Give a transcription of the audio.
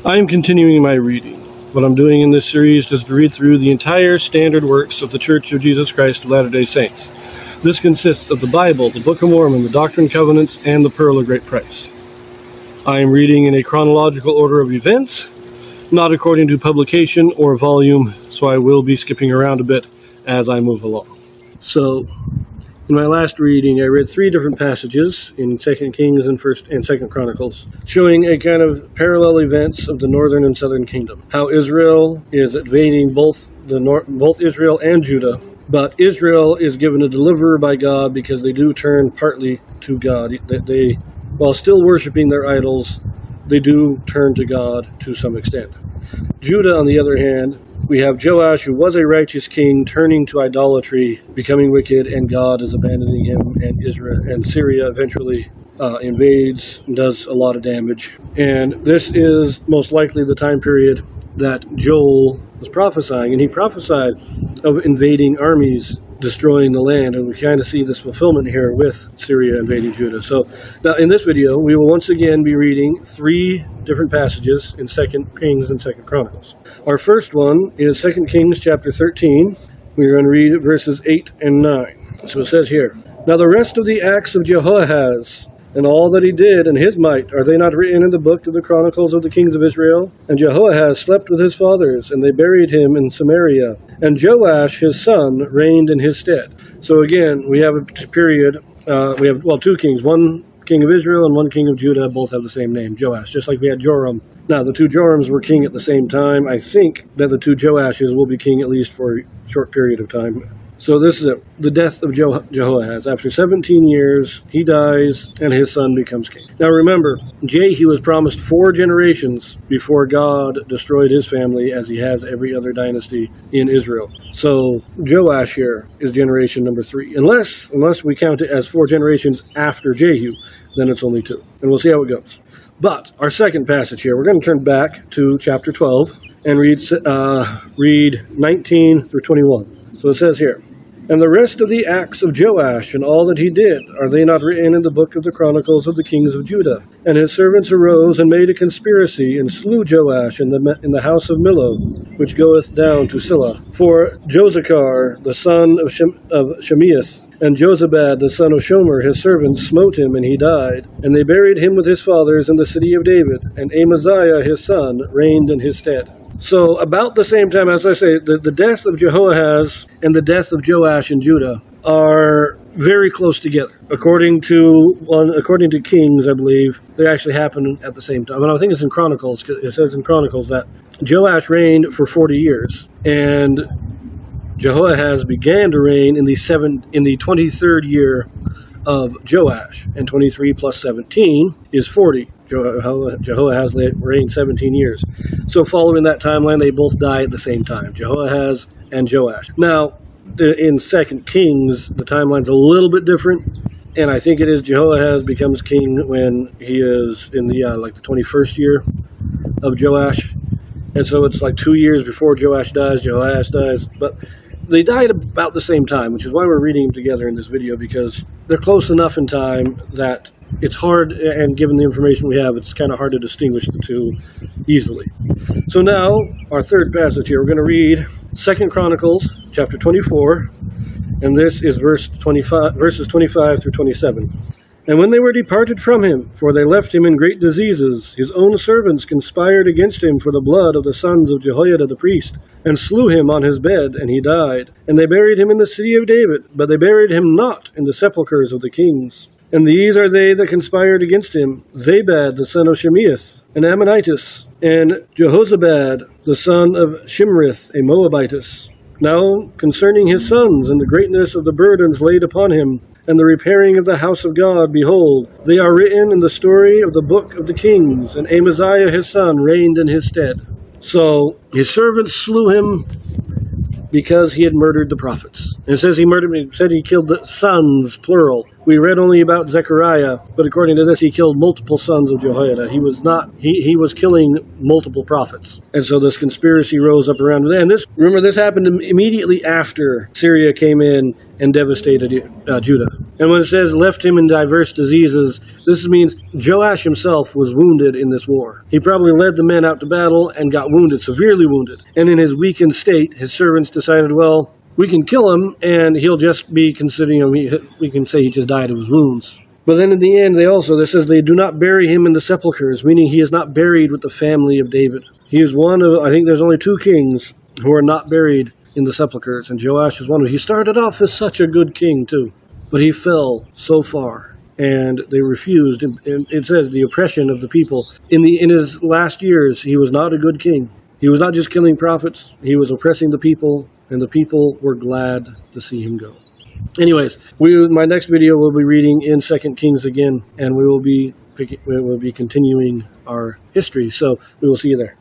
I am continuing my reading. What I'm doing in this series is to read through the entire standard works of the Church of Jesus Christ of Latter-day Saints. This consists of the Bible, the Book of Mormon, the Doctrine and Covenants, and the Pearl of Great Price. I am reading in a chronological order of events, not according to publication or volume, so I will be skipping around a bit as I move along. So, in my last reading, I read 3 different passages in 2 Kings and 1st and 2nd Chronicles, showing a kind of parallel events of the northern and southern kingdom. How Israel is invading both Israel and Judah, but Israel is given a deliverer by God because they do turn partly to God. They, while still worshiping their idols, they do turn to God to some extent. Judah, on the other hand, we have Joash, who was a righteous king, turning to idolatry, becoming wicked, and God is abandoning him, and Syria eventually invades and does a lot of damage. And this is most likely the time period that Joel was prophesying, and he prophesied of invading armies destroying the land, and we kind of see this fulfillment here with Syria invading Judah. So now in this video we will once again be reading 3 different passages in 2 Kings and 2 Chronicles. Our first one is 2 Kings chapter 13. We're going to read verses 8 and 9. So it says here, "Now the rest of the acts of Jehoahaz, and all that he did and his might, are they not written in the book of the Chronicles of the kings of Israel? And Jehoahaz slept with his fathers, and they buried him in Samaria. And Joash his son reigned in his stead." So again, we have a period, we have 2 kings, one king of Israel and one king of Judah, both have the same name, Joash, just like we had Joram. Now, the 2 Jorams were king at the same time. I think that the 2 Joashes will be king at least for a short period of time. So this is it, the death of Jehoahaz. After 17 years, he dies, and his son becomes king. Now remember, Jehu was promised 4 generations before God destroyed his family, as he has every other dynasty in Israel. So Joash here is generation number 3. Unless we count it as 4 generations after Jehu, then it's only 2. And we'll see how it goes. But our second passage here, we're going to turn back to chapter 12 and read 19 through 21. So it says here, "And the rest of the acts of Joash and all that he did, are they not written in the book of the Chronicles of the kings of Judah? And his servants arose and made a conspiracy, and slew Joash in the house of Millo, which goeth down to Silla. For Josachar, the son of Shemiath, and Jozabad, the son of Shomer, his servant, smote him, and he died. And they buried him with his fathers in the city of David, and Amaziah his son reigned in his stead." So about the same time, as I say, the death of Jehoahaz and the death of Joash in Judah are very close together. According to Kings, I believe, they actually happen at the same time. And I think it's in Chronicles. It says in Chronicles that Joash reigned for 40 years, and Jehoahaz began to reign in the 23rd year of Joash, and 23 plus 17 is 40. Jehoahaz reigned 17 years. So following that timeline, they both die at the same time, Jehoahaz and Joash. Now, in 2 Kings, the timeline's a little bit different, and I think it is Jehoahaz becomes king when he is in the 21st year of Joash. And so it's like 2 years before Joash dies, Jehoahaz dies. But they died about the same time, which is why we're reading them together in this video, because they're close enough in time that it's hard, and given the information we have, it's kind of hard to distinguish the 2 easily. So now, our third passage here, we're going to read 2 Chronicles chapter 24, and this is verses 25 through 27. "And when they were departed from him, for they left him in great diseases, his own servants conspired against him for the blood of the sons of Jehoiada the priest, and slew him on his bed, and he died. And they buried him in the city of David, but they buried him not in the sepulchres of the kings. And these are they that conspired against him, Zabad the son of Shemiath, an Ammonitis, and Jehozabad the son of Shimrith, a Moabitess. Now concerning his sons, and the greatness of the burdens laid upon him, and the repairing of the house of God, behold, they are written in the story of the book of the kings, and Amaziah his son reigned in his stead." So his servants slew him because he had murdered the prophets. And it says he killed the sons, plural, We read only about Zechariah, but according to this, he killed multiple sons of Jehoiada. He was killing multiple prophets. And so this conspiracy rose up around him. And remember, this happened immediately after Syria came in and devastated Judah. And when it says left him in diverse diseases, this means Joash himself was wounded in this war. He probably led the men out to battle and got wounded, severely wounded. And in his weakened state, his servants decided, well, we can kill him, and he'll just be considering him. We can say he just died of his wounds. But then in the end, this says they do not bury him in the sepulchres, meaning he is not buried with the family of David. He is one of, I think there's only 2 kings who are not buried in the sepulchres, and Joash is one of them. He started off as such a good king, too, but he fell so far, and they refused. And it says the oppression of the people. In his last years, he was not a good king. He was not just killing prophets, he was oppressing the people, and the people were glad to see him go. Anyways, my next video we'll be reading in 2 Kings again, and we will be continuing our history. So we will see you there.